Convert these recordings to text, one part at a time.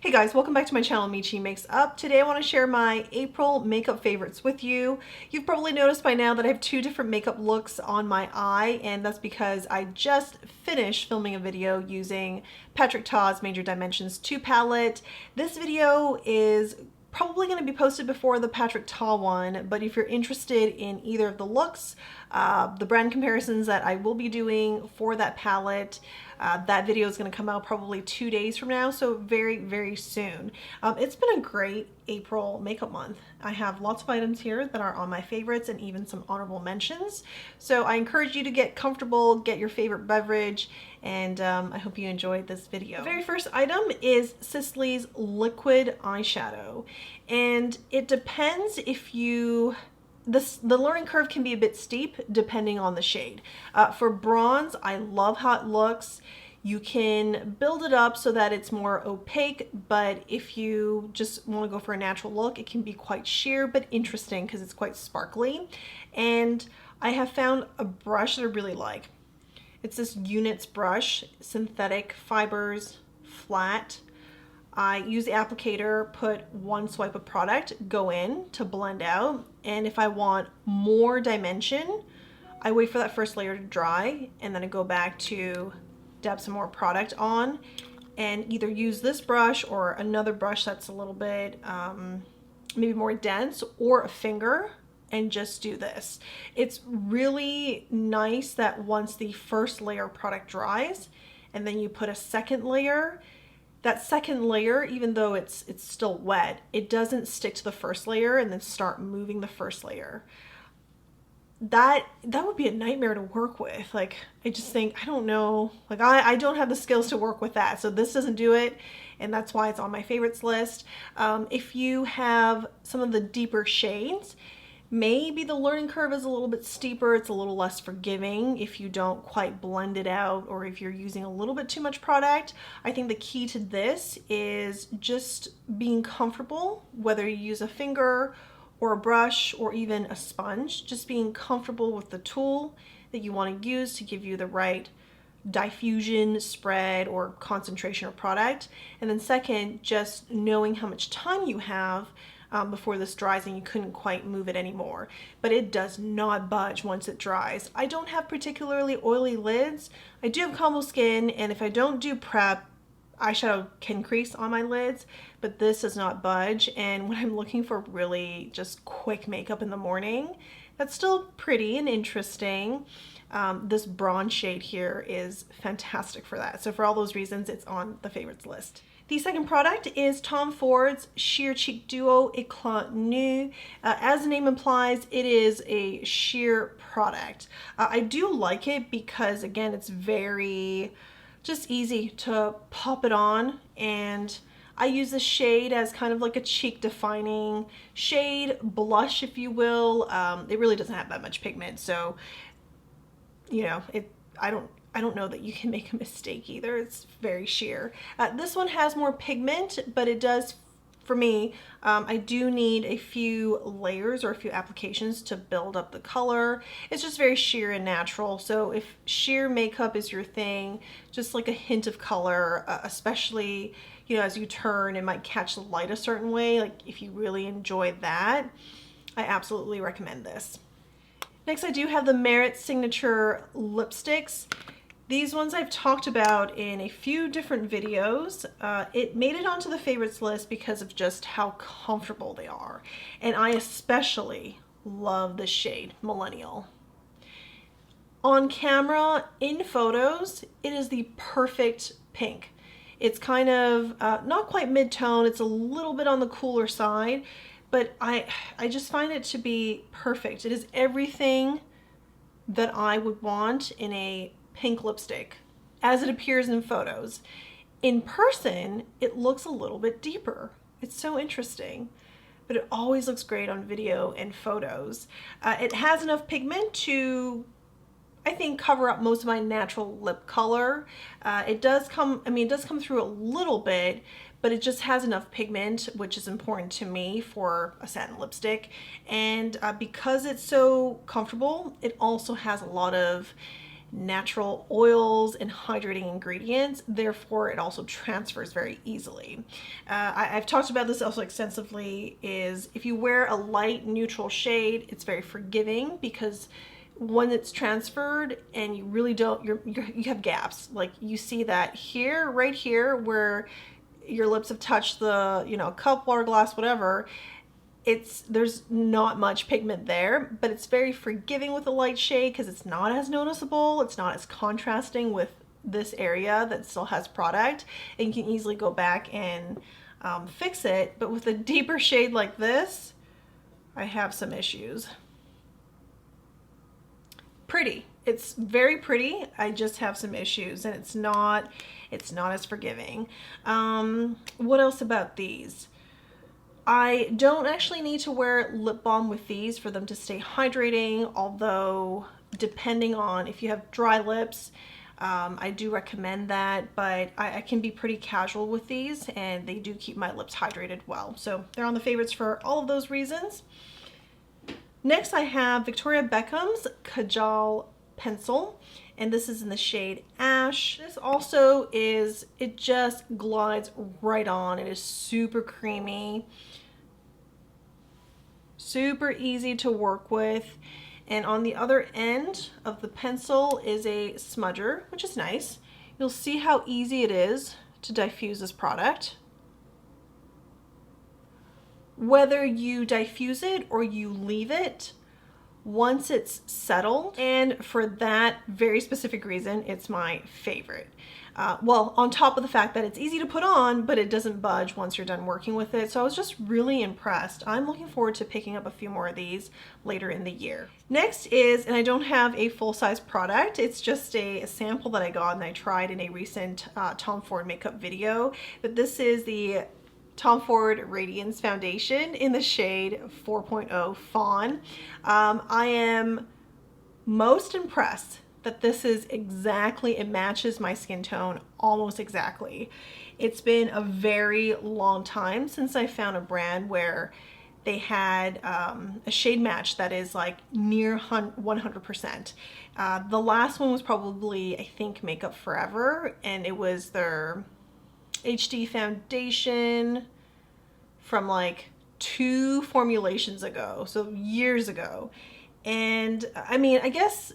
Hey guys, welcome back to my channel, Michi Makes Up. Today I want to share my April makeup favorites with you. You've probably noticed by now that I have two different makeup looks on my eye, and that's because I just finished filming a video using Patrick Ta's Major Dimensions 2 palette. This video is probably going to be posted before the Patrick Ta one, but if you're interested in either of the looks, the brand comparisons that I will be doing for that palette, that video is going to come out probably 2 days from now, so very soon. It's been a great April makeup month. I have lots of items here that are on my favorites and even some honorable mentions. So I encourage you to get comfortable, get your favorite beverage, and I hope you enjoyed this video. The very first item is Sisley's liquid eyeshadow, and it depends if you the learning curve can be a bit steep depending on the shade. For bronze, I love how it looks. You can build it up so that it's more opaque, but if you just want to go for a natural look, it can be quite sheer but interesting because it's quite sparkly. And I have found a brush that I really like. It's this Units brush, synthetic fibers, flat. I use the applicator, put one swipe of product, go in to blend out, and if I want more dimension, I wait for that first layer to dry, and then I go back to dab some more product on, and either use this brush or another brush that's a little bit maybe more dense, or a finger, and just do this. It's really nice that once the first layer of product dries, and then you put a second layer, that second layer, even though it's still wet, it doesn't stick to the first layer and then start moving the first layer. That would be a nightmare to work with. Like, I just think, I don't know, like I don't have the skills to work with that. So this doesn't do it, and that's why it's on my favorites list. If you have some of the deeper shades, maybe the learning curve is a little bit steeper. It's a little less forgiving if you don't quite blend it out, or if you're using a little bit too much product. I think the key to this is just being comfortable, whether you use a finger or a brush or even a sponge, just being comfortable with the tool that you want to use to give you the right diffusion, spread, or concentration of product. And then second, just knowing how much time you have before this dries and you couldn't quite move it anymore. But it does not budge once it dries. I don't have particularly oily lids. I do have combo skin, and if I don't do prep, eyeshadow can crease on my lids, but this does not budge. And when I'm looking for really just quick makeup in the morning, that's still pretty and interesting. This bronze shade here is fantastic for that. So for all those reasons, it's on the favorites list. The second product is Tom Ford's Sheer Cheek Duo Eclat Nude. As the name implies, it is a sheer product. I do like it because, again, it's very just easy to pop it on, and I use this shade as kind of like a cheek defining shade, blush if you will. It really doesn't have that much pigment, so you know, I don't know that you can make a mistake either. It's very sheer. This one has more pigment, but it does, for me, I do need a few layers or a few applications to build up the color. It's just very sheer and natural. So if sheer makeup is your thing, just like a hint of color, especially, you know, as you turn, it might catch the light a certain way. Like if you really enjoy that, I absolutely recommend this. Next, I do have the Merit Signature lipsticks. These ones I've talked about in a few different videos. It made it onto the favorites list because of just how comfortable they are. And I especially love the shade Millennial. On camera, in photos, it is the perfect pink. It's kind of not quite mid-tone, it's a little bit on the cooler side, but I just find it to be perfect. It is everything that I would want in a pink lipstick as it appears in photos. In person, it looks a little bit deeper. It's so interesting, but it always looks great on video and photos. It has enough pigment to, I think, cover up most of my natural lip color. It does come through a little bit, but it just has enough pigment, which is important to me for a satin lipstick. And because it's so comfortable, it also has a lot of natural oils and hydrating ingredients. Therefore, it also transfers very easily. I've talked about this also extensively, is if you wear a light neutral shade, it's very forgiving because when it's transferred and you really don't, you have gaps. Like you see that here, right here, where your lips have touched the, you know, cup, water glass, whatever. There's not much pigment there, but it's very forgiving with a light shade because it's not as noticeable. It's not as contrasting with this area that still has product, and you can easily go back and fix it. But with a deeper shade like this, I have some issues. Pretty. It's very pretty. I just have some issues, and it's not as forgiving. What else about these? I don't actually need to wear lip balm with these for them to stay hydrating, although depending on if you have dry lips, I do recommend that, but I can be pretty casual with these and they do keep my lips hydrated well. So they're on the favorites for all of those reasons. Next I have Victoria Beckham's Kajal Pencil, and this is in the shade Ash. This also is, it just glides right on. It is super creamy, super easy to work with. And on the other end of the pencil is a smudger, which is nice. You'll see how easy it is to diffuse this product. Whether you diffuse it or you leave it, once it's settled, and for that very specific reason, it's my favorite. Well, on top of the fact that it's easy to put on, but it doesn't budge once you're done working with it. So I was just really impressed. I'm looking forward to picking up a few more of these later in the year. Next is, and I don't have a full-size product, it's just a sample that I got and I tried in a recent Tom Ford makeup video, but this is the Tom Ford Radiance foundation in the shade 4.0 Fawn. I am most impressed that this is exactly, it matches my skin tone almost exactly. It's been a very long time since I found a brand where they had a shade match that is like near 100%. The last one was probably, I think, Makeup Forever, and it was their HD foundation from like 2 formulations ago, so years ago. And I mean, I guess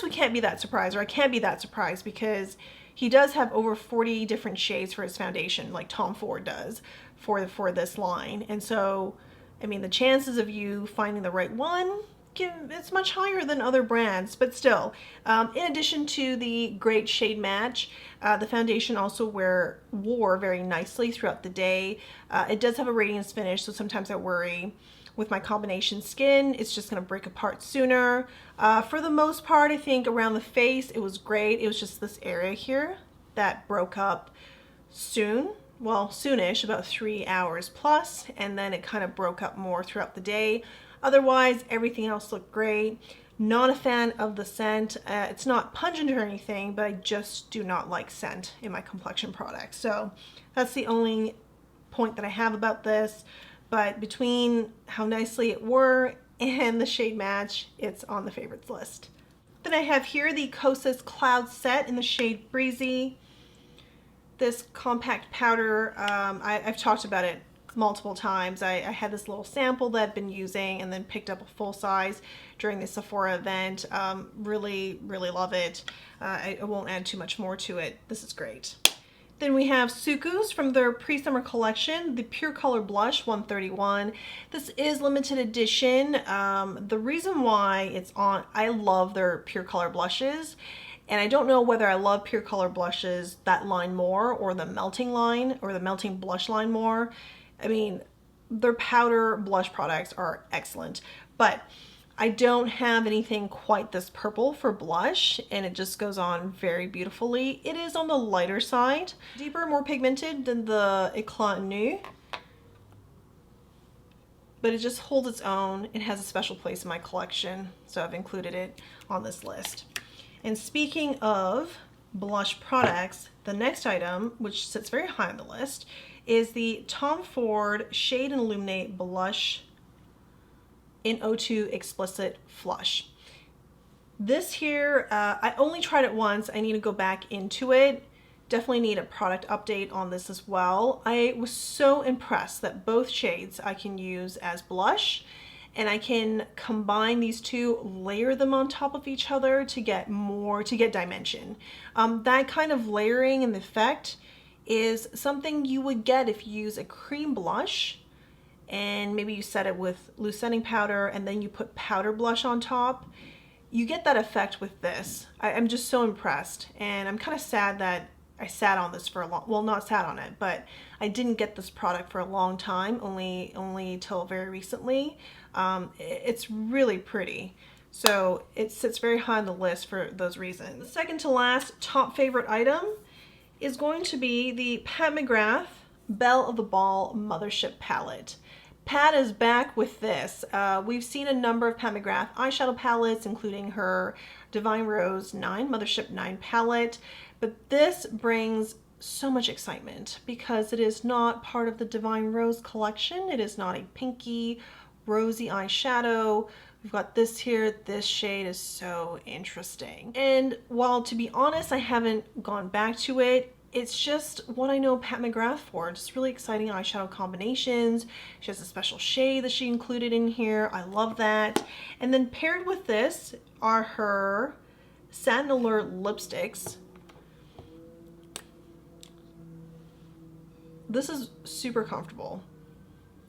we can't be that surprised, or I can't be that surprised, because he does have over 40 different shades for his foundation, like Tom Ford does for this line. And so, I mean, the chances of you finding the right one, it's much higher than other brands, but still. In addition to the great shade match, the foundation also wore very nicely throughout the day. It does have a radiance finish, so sometimes I worry with my combination skin, it's just gonna break apart sooner. For the most part, I think around the face, it was great. It was just this area here that broke up soon. Well, soonish, about 3 hours plus, and then it kind of broke up more throughout the day. Otherwise, everything else looked great. Not a fan of the scent. It's not pungent or anything, but I just do not like scent in my complexion products. So that's the only point that I have about this. But between how nicely it wore and the shade match, it's on the favorites list. Then I have here the Kosas Cloud Set in the shade Breezy. This compact powder, I've talked about it multiple times. I had this little sample that I've been using and then picked up a full size during the Sephora event. Really love it. I won't add too much more to it. This is great. Then we have SUQQU's from their pre-summer collection, the Pure Color Blush 131. This is limited edition. The reason why it's on, I love their Pure Color blushes, and I don't know whether I love Pure Color blushes, that line more, or the melting line, or the melting blush line more. I mean, their powder blush products are excellent, but I don't have anything quite this purple for blush, and it just goes on very beautifully. It is on the lighter side, deeper, more pigmented than the Eclat Nu, but it just holds its own. It has a special place in my collection, so I've included it on this list. And speaking of blush products, the next item, which sits very high on the list, is the Tom Ford Shade and Illuminate Blush in 02 Explicit Flush. This here, I only tried it once. I need to go back into it. Definitely need a product update on this as well. I was so impressed that both shades I can use as blush, and I can combine these two, layer them on top of each other to get dimension. That kind of layering and effect is something you would get if you use a cream blush and maybe you set it with loose setting powder and then you put powder blush on top. You get that effect with this. I'm just so impressed, and I'm kind of sad that I sat on this for a long, well, not sat on it, but I didn't get this product for a long time, only till very recently. It's really pretty. So it sits very high on the list for those reasons. The second to last top favorite item is going to be the Pat McGrath Belle of the Ball Mothership Palette. Pat is back with this. We've seen a number of Pat McGrath eyeshadow palettes, including her Divine Rose 9, Mothership 9 palette. But this brings so much excitement because it is not part of the Divine Rose collection. It is not a pinky, rosy eyeshadow. We've got this here. This shade is so interesting. And while, to be honest, I haven't gone back to it, it's just what I know Pat McGrath for. Just really exciting eyeshadow combinations. She has a special shade that she included in here. I love that. And then paired with this are her Satin Allure lipsticks. This is super comfortable,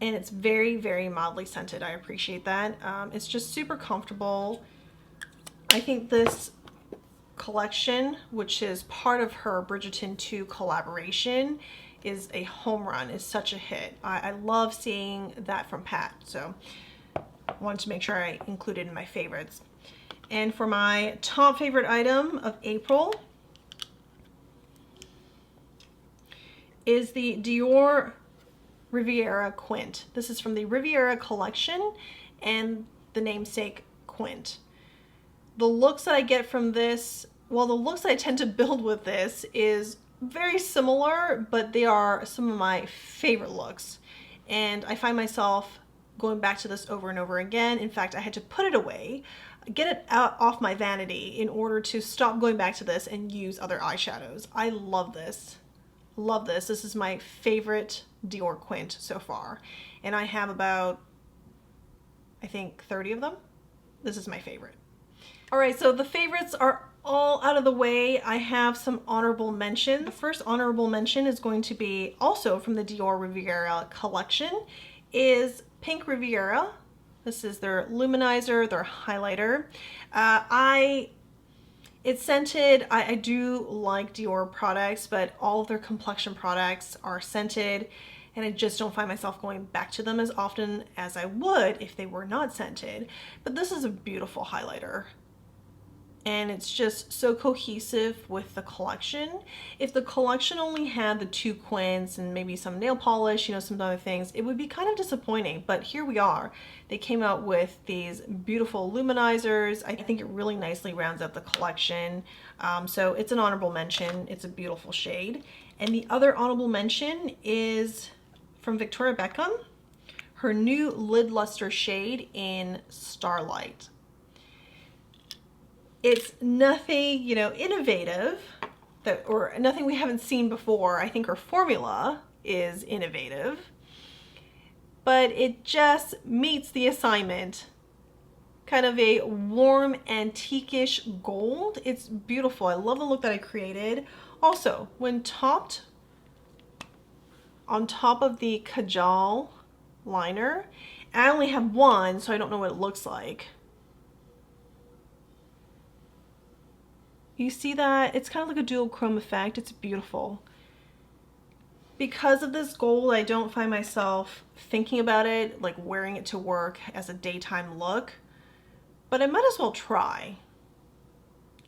and it's very, very mildly scented. I appreciate that. It's just super comfortable. I think this collection, which is part of her Bridgerton 2 collaboration, is a home run, is such a hit. I love seeing that from Pat, so I wanted to make sure I included in my favorites. And for my top favorite item of April is the Dior Riviera Quint. This is from the Riviera collection and the namesake Quint. The looks that I get from this, well, the looks that I tend to build with this is very similar, but they are some of my favorite looks. And I find myself going back to this over and over again. In fact, I had to put it away, get it out off my vanity in order to stop going back to this and use other eyeshadows. I love this. Love this. This is my favorite Dior Quint so far. And I have about, I think, 30 of them. This is my favorite. All right, so the favorites are all out of the way. I have some honorable mentions. The first honorable mention is going to be also from the Dior Riviera collection, is Pink Riviera. This is their luminizer, their highlighter. It's scented. I do like Dior products, but all of their complexion products are scented, and I just don't find myself going back to them as often as I would if they were not scented. But this is a beautiful highlighter, and it's just so cohesive with the collection. If the collection only had the 2 quints and maybe some nail polish, you know, some other things, it would be kind of disappointing, but here we are. They came out with these beautiful luminizers. I think it really nicely rounds out the collection. So it's an honorable mention. It's a beautiful shade. And the other honorable mention is from Victoria Beckham, her new Lid Luster shade in Starlight. It's nothing, you know, innovative, or nothing we haven't seen before. I think her formula is innovative, but it just meets the assignment. Kind of a warm antique-ish gold. It's beautiful. I love the look that I created. Also, when topped on top of the Kajal liner, I only have one, so I don't know what it looks like. You see that? It's kind of like a dual chrome effect. It's beautiful. Because of this gold, I don't find myself thinking about it, like wearing it to work as a daytime look, but I might as well try.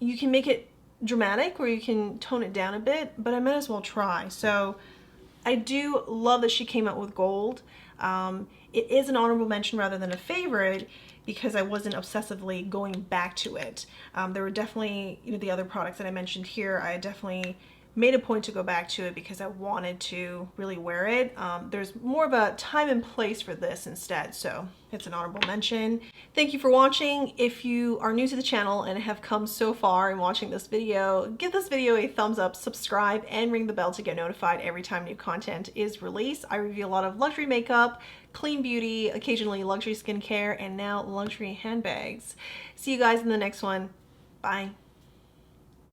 You can make it dramatic or you can tone it down a bit, but I might as well try. So I do love that she came out with gold. It is an honorable mention rather than a favorite because I wasn't obsessively going back to it. There were definitely, you know, the other products that I mentioned here, I definitely made a point to go back to it because I wanted to really wear it. There's more of a time and place for this instead, so it's an honorable mention. Thank you for watching. If you are new to the channel and have come so far in watching this video, give this video a thumbs up, subscribe, and ring the bell to get notified every time new content is released. I review a lot of luxury makeup, clean beauty, occasionally luxury skincare, and now luxury handbags. See you guys in the next one. Bye.